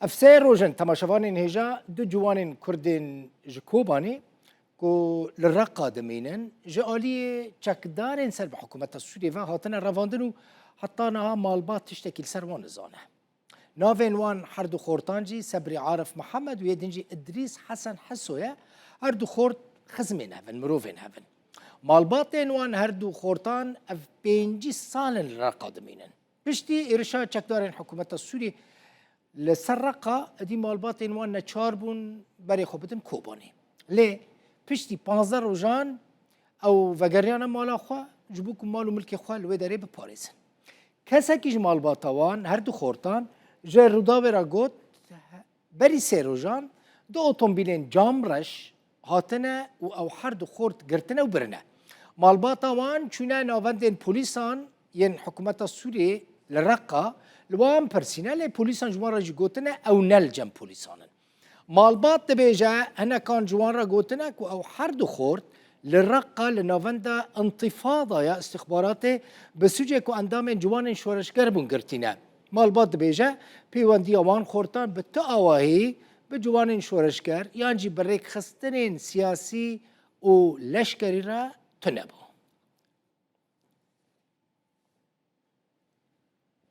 افسي روجن تماشافانين هجا دو جوانين كردين جكوباني كو للرقة دمينن جالية تشكدارين سر بحكومة السورية هاتنا رافاندنو حتى نها مالبات تشتكي لسروان زانه نافين وان حردو خورتانجي سبري عارف محمد ويدنجي إدريس حسن حسويا هردو خورت خزمين هفن مروفين هفن مالباتين وان هردو خورتان اف بينجي سالن الرقة دمينن بشتي إرشاد تشكدارين حكومة السورية لسرقة دي مالباتين وان نتشاربون بري خوبتن كوباني ليه؟ پشتی 15 روزان او وگریان مالا خوا جبوک مال و ملک خوا لوی داره بپاريزن کسا کیش مال باتوان هر دو خورتان جه رودا برا گوت بری 3 روزان دو اتومبیلین جام رش هاتنه و او هر دو خورت گرتنه و برنه مال باتوان چونه ناوندین پولیسان ین حکومت سوریه لرقه لوام پرسینه لی پولیسان جوان را جی گوتنه او نل جم پولیسانن مالبات تبيجا هنا كان جوان قوتنا او حردو خورت للرقة لنافندا انتفاضة يا استخباراتي بسوجيكو اندام جوان شورش قربون قرتنا مالبات تبيجا بيوان ديوان خورتان بالتقواهي بجوان شورشكر يانجي بريك خستنين سياسي و لشكري را تنبو